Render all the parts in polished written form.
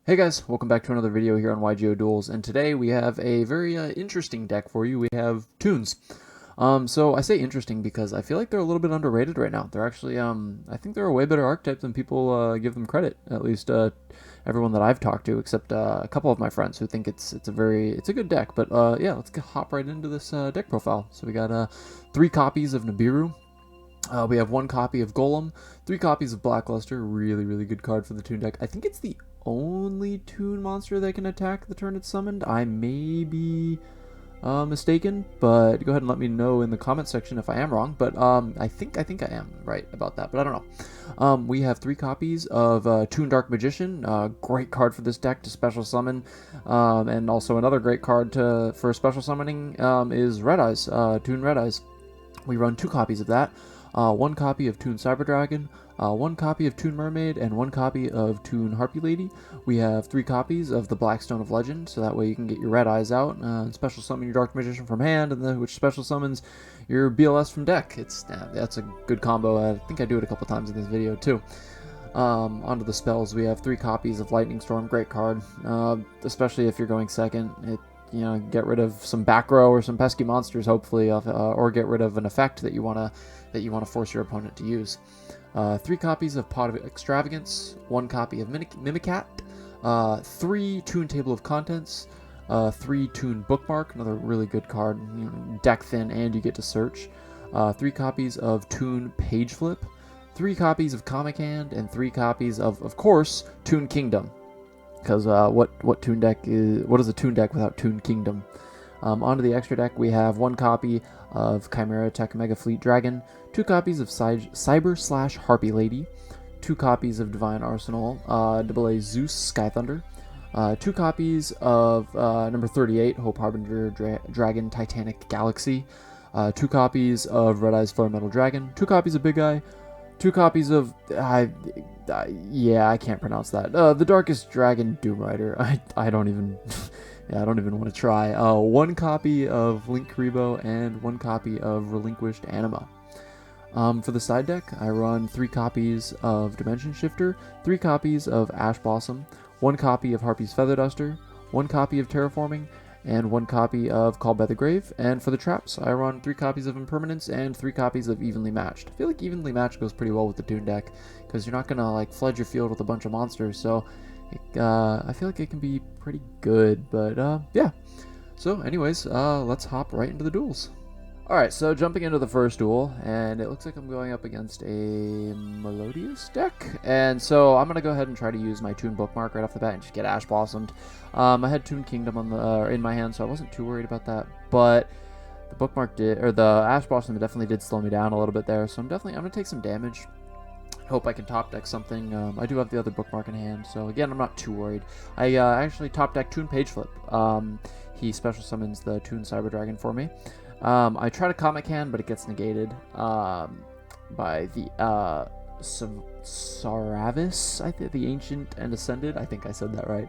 Hey guys, welcome back to another video here on YGO Duels, and today we have a very interesting deck for you. We have Toons. So I say interesting because I feel like they're a little bit underrated right now. They're actually, I think they're a way better archetype than people give them credit. At least everyone that I've talked to, except a couple of my friends who think it's a good deck. But yeah, let's hop right into this deck profile. So we got 3 copies of Nibiru. We have 1 copy of Golem, 3 copies of Blackluster, really good card for the Toon deck. I think it's the only Toon monster that can attack the turn it's summoned. I may be mistaken, but go ahead and let me know in the comment section if I am wrong. But I think I am right about that, but I don't know. We have 3 copies of Toon Dark Magician, great card for this deck to special summon, and also another great card for special summoning is Red Eyes, Toon Red Eyes. We run 2 copies of that. 1 copy of Toon Cyber Dragon, 1 copy of Toon Mermaid, and 1 copy of Toon Harpy Lady. We have 3 copies of the Blackstone of Legend, so that way you can get your Red Eyes out, and special summon your Dark Magician from hand, and which special summons your BLS from deck. That's a good combo. I think I do it a couple times in this video too. Onto the spells, we have 3 copies of Lightning Storm, great card, especially if you're going second. Get rid of some back row or some pesky monsters, hopefully, or get rid of an effect that you wanna force your opponent to use. 3 copies of Pot of Extravagance, 1 copy of Mimicat, 3 Toon Table of Contents, 3 Toon Bookmark, another really good card. Deck thin and you get to search. 3 copies of Toon Page Flip, 3 copies of Comic Hand, and 3 copies of course, Toon Kingdom. Because what Toon deck is? What is a Toon deck without Toon Kingdom? Onto the extra deck, we have 1 copy of Chimera Tech Mega Fleet Dragon, 2 copies of Cyber / Harpy Lady, 2 copies of Divine Arsenal, AA Zeus Sky Thunder, 2 copies of number 38 Hope Harbinger Dragon Titanic Galaxy, 2 copies of Red Eyes Flare Metal Dragon, 2 copies of Big Eye, 2 copies of yeah, I can't pronounce that. The Darkest Dragon Doom Rider. I don't even yeah, I don't even want to try. 1 copy of Link Karibo and 1 copy of Relinquished Anima. For the side deck, I run 3 copies of Dimension Shifter, 3 copies of Ash Blossom, 1 copy of Harpy's Feather Duster, 1 copy of Terraforming, and 1 copy of Called by the Grave. And for the traps, I run 3 copies of Impermanence and 3 copies of Evenly Matched. I feel like Evenly Matched goes pretty well with the Toon deck, because you're not going to like flood your field with a bunch of monsters, so I feel like it can be pretty good. But yeah. So anyways, let's hop right into the duels. Alright, so jumping into the first duel, and it looks like I'm going up against a Melodious deck, and so I'm going to go ahead and try to use my Toon Bookmark right off the bat and just get Ash Blossomed. I had Toon Kingdom on the in my hand, so I wasn't too worried about that, but the Bookmark the Ash Blossom definitely did slow me down a little bit there, so I'm going to take some damage. Hope I can top deck something. I do have the other Bookmark in hand, so again, I'm not too worried. I actually top deck Toon Page Flip. He special summons the Toon Cyber Dragon for me. I try to Comic Hand, but it gets negated by the Saravis, I think, the Ancient and Ascended. I think I said that right.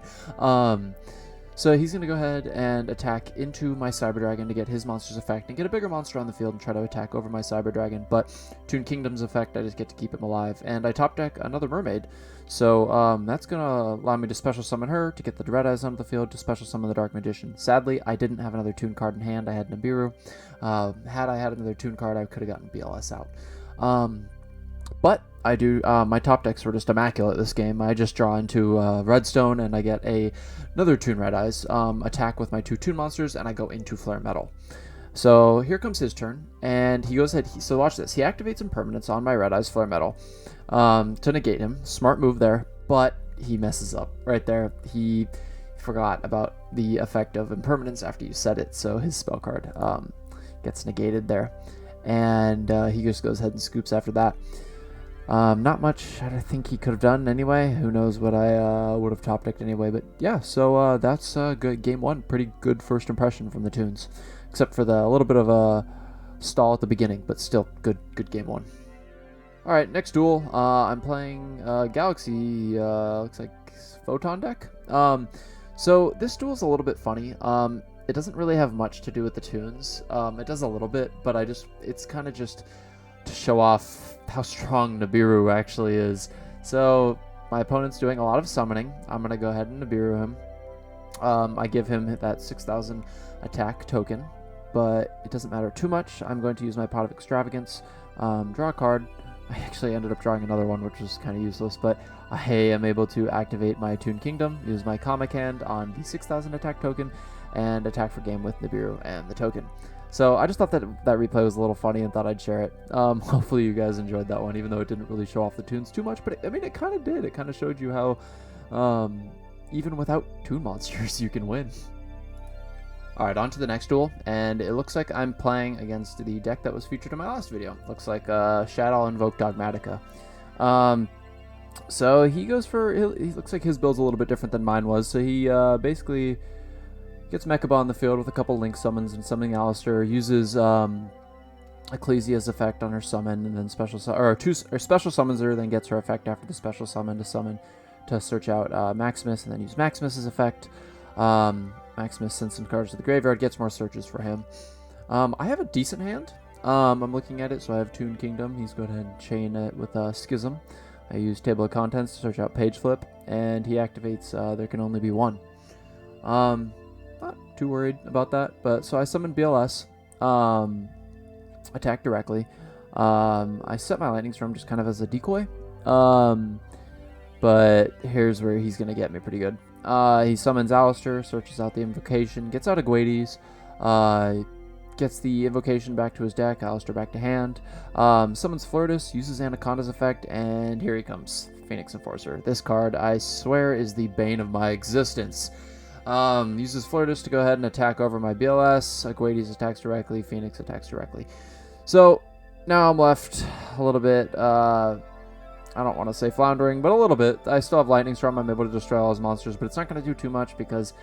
So he's going to go ahead and attack into my Cyber Dragon to get his monster's effect and get a bigger monster on the field and try to attack over my Cyber Dragon. But Toon Kingdom's effect, I just get to keep him alive. And I top deck another Mermaid. So that's going to allow me to special summon her to get the Red Eyes onto the field to special summon the Dark Magician. Sadly, I didn't have another Toon card in hand. I had Nibiru. Had I had another Toon card, I could have gotten BLS out. But I do, my top decks were just immaculate this game. I just draw into Redstone and I get another Toon Red Eyes, attack with my 2 Toon monsters, and I go into Flare Metal. So here comes his turn, and he goes ahead, so watch this. He activates Impermanence on my Red Eyes Flare Metal to negate him. Smart move there, but he messes up right there. He forgot about the effect of Impermanence after you set it, so his spell card gets negated there. And he just goes ahead and scoops after that. Not much I think he could have done anyway. Who knows what I would have top decked anyway. But yeah, so that's good. Game 1, pretty good first impression from the Toons, except for the little bit of a stall at the beginning, but still good game 1. All right, next duel. I'm playing Galaxy. Looks like Photon deck. So this duel is a little bit funny. It doesn't really have much to do with the Toons. It does a little bit, but it's kind of just to show off how strong Nibiru actually is. So my opponent's doing a lot of summoning. I'm going to go ahead and Nibiru him. I give him that 6,000 attack token, but it doesn't matter too much. I'm going to use my Pot of Extravagance, draw a card. I actually ended up drawing another one, which was kind of useless, but I am able to activate my Toon Kingdom, use my Comic Hand on the 6,000 attack token, and attack for game with Nibiru and the token. So I just thought that replay was a little funny and thought I'd share it. Hopefully you guys enjoyed that one, even though it didn't really show off the Toons too much, but it kind of did. It kind of showed you how even without Toon monsters you can win. Alright, on to the next duel, and it looks like I'm playing against the deck that was featured in my last video. Looks like Shadow Invoke Dogmatica. So he goes for, he looks like his build's a little bit different than mine was, so he basically gets Mechaba on the field with a couple Link summons and summoning Alistair, uses Ecclesia's effect on her summon, and then special summons her, then gets her effect after the special summon to search out Maximus, and then use Maximus's effect. Maximus sends some cards to the graveyard, gets more searches for him. I have a decent hand. I'm looking at it, so I have Toon Kingdom. He's going to chain it with Schism. I use Table of Contents to search out Page Flip, and he activates There Can Only Be One. Not too worried about that, but so I summon BLS, attack directly. I set my Lightning Storm just kind of as a decoy, but here's where he's going to get me pretty good. He summons Alistair, searches out the invocation, gets out Aguades, gets the invocation back to his deck, Alistair back to hand, summons Flirtus, uses Anaconda's effect, and here he comes, Phoenix Enforcer. This card, I swear, is the bane of my existence. Uses Flirtus to go ahead and attack over my BLS, Aguades attacks directly, Phoenix attacks directly. So, now I'm left a little bit, I don't want to say floundering, but a little bit. I still have Lightning Storm. I'm able to destroy all his monsters, but it's not going to do too much because,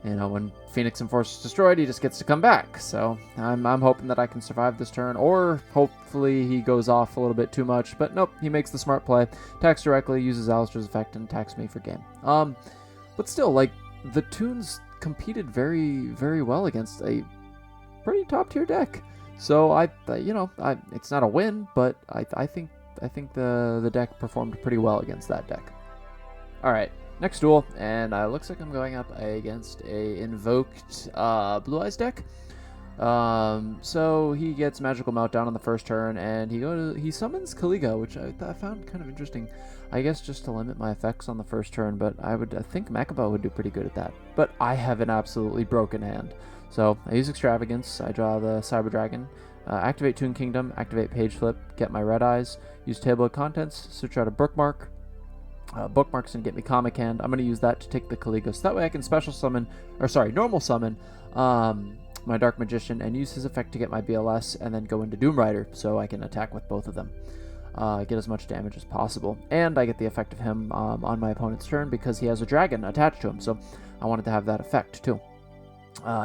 you know, when Phoenix Enforcer is destroyed, he just gets to come back. So I'm hoping that I can survive this turn, or hopefully he goes off a little bit too much. But nope, he makes the smart play, attacks directly, uses Alistair's effect, and attacks me for game. But still, like, the Toons competed very, very well against a pretty top-tier deck. So it's not a win, but I think the deck performed pretty well against that deck. Alright, next duel, and looks like I'm going up against a invoked Blue Eyes deck. So he gets Magical Meltdown on the first turn, and he summons Kaliga, which I found kind of interesting. I guess just to limit my effects on the first turn, but I think Mechaba would do pretty good at that. But I have an absolutely broken hand. So I use Extravagance, I draw the Cyber Dragon, activate Toon Kingdom, activate Page Flip, get my Red Eyes, use Table of Contents, search out a bookmark. Bookmark's gonna get me Comic Hand. I'm gonna use that to take the Kaliga, so that way I can normal summon my Dark Magician and use his effect to get my BLS, and then go into Doom Rider so I can attack with both of them. Get as much damage as possible, and I get the effect of him on my opponent's turn because he has a dragon attached to him, so I wanted to have that effect too.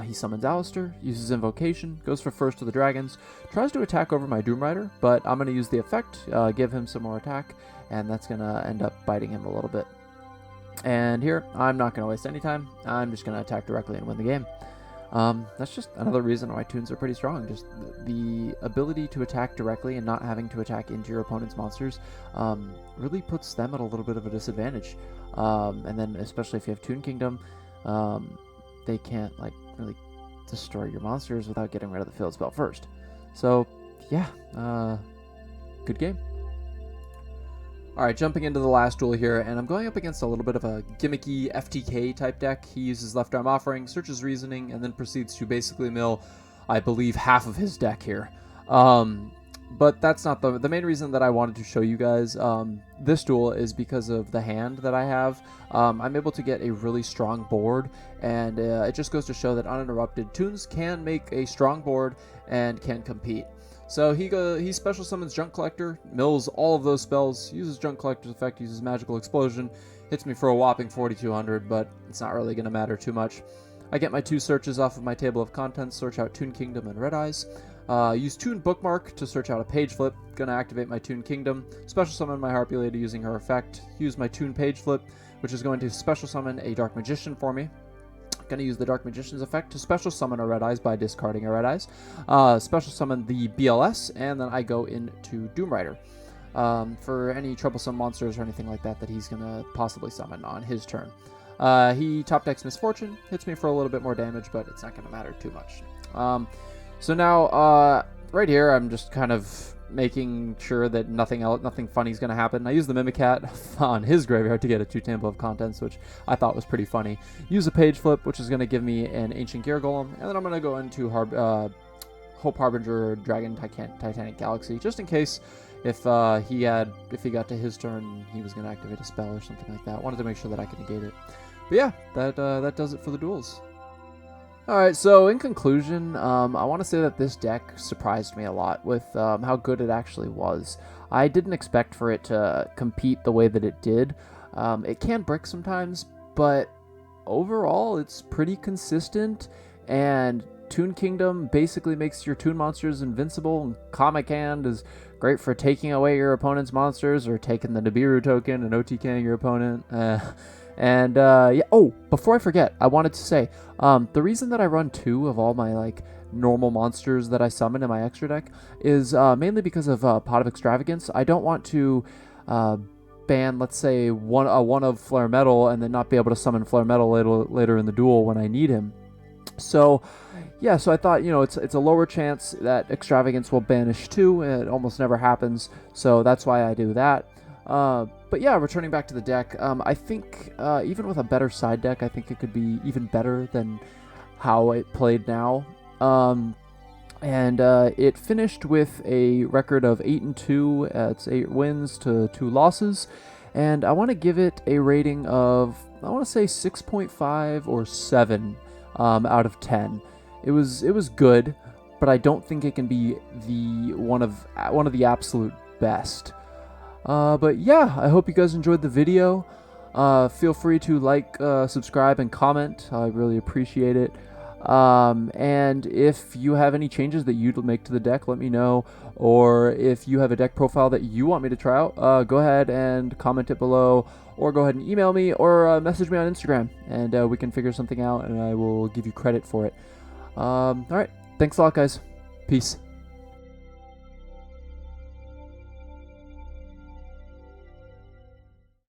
He summons Alistair, uses Invocation, goes for first to the dragons, tries to attack over my Doom Rider, but I'm going to use the effect, give him some more attack, and that's going to end up biting him a little bit. And here, I'm not going to waste any time. I'm just going to attack directly and win the game. That's just another reason why Toons are pretty strong. Just the ability to attack directly and not having to attack into your opponent's monsters really puts them at a little bit of a disadvantage. And then especially if you have Toon Kingdom, they can't really destroy your monsters without getting rid of the field spell first. So yeah, good game. Alright, jumping into the last duel here, and I'm going up against a little bit of a gimmicky FTK type deck. He uses Left Arm Offering, searches Reasoning, and then proceeds to basically mill, I believe, half of his deck here. But that's not the main reason that I wanted to show you guys this duel is because of the hand that I have. I'm able to get a really strong board, and it just goes to show that uninterrupted Toons can make a strong board and can compete. So he special summons Junk Collector, mills all of those spells, uses Junk Collector's effect, uses Magical Explosion, hits me for a whopping 4,200, but it's not really going to matter too much. I get my 2 searches off of my Table of Contents, search out Toon Kingdom and Red Eyes. Use Toon Bookmark to search out a Page Flip, going to activate my Toon Kingdom, special summon my Harpy Lady using her effect, use my Toon Page Flip, which is going to special summon a Dark Magician for me. Going to use the Dark Magician's effect to special summon a Red Eyes by discarding a Red Eyes. Special summon the BLS, and then I go into Doom Rider. for any troublesome monsters or anything like that that he's going to possibly summon on his turn. He top decks Misfortune, hits me for a little bit more damage, but it's not going to matter too much. So now, right here, I'm just kind of making sure that nothing funny is going to happen. I use the Mimicat on his graveyard to get a 2 Table of Contents, which I thought was pretty funny. Use a Page Flip, which is going to give me an Ancient Gear Golem, and then I'm going to go into Hope Harbinger or Dragon Titanic Galaxy, just in case if he got to his turn, he was going to activate a spell or something like that. Wanted to make sure that I could negate it. But yeah, that does it for the duels. Alright, so in conclusion, I want to say that this deck surprised me a lot with how good it actually was. I didn't expect for it to compete the way that it did. It can brick sometimes, but overall it's pretty consistent, and Toon Kingdom basically makes your Toon monsters invincible, and Comic Hand is great for taking away your opponent's monsters or taking the Nibiru token and OTKing your opponent. Yeah. Oh, before I forget, I wanted to say, the reason that I run 2 of all my normal monsters that I summon in my extra deck is mainly because of Pot of Extravagance. I don't want to ban, let's say, one of Flare Metal and then not be able to summon Flare Metal later in the duel when I need him. So yeah, so I thought, it's a lower chance that Extravagance will banish 2. It almost never happens, so that's why I do that. But yeah, returning back to the deck, I think even with a better side deck, I think it could be even better than how it played now. It finished with a record of 8-2. It's 8 wins to 2 losses, and I want to give it a rating of, I want to say 6.5 or 7 out of 10. It was good, but I don't think it can be the one of the absolute best. But yeah, I hope you guys enjoyed the video. Feel free to like, subscribe, and comment. I really appreciate it. And if you have any changes that you'd make to the deck, let me know. Or if you have a deck profile that you want me to try out, go ahead and comment it below, or go ahead and email me, or message me on Instagram, and we can figure something out, and I will give you credit for it. Alright, thanks a lot, guys. Peace.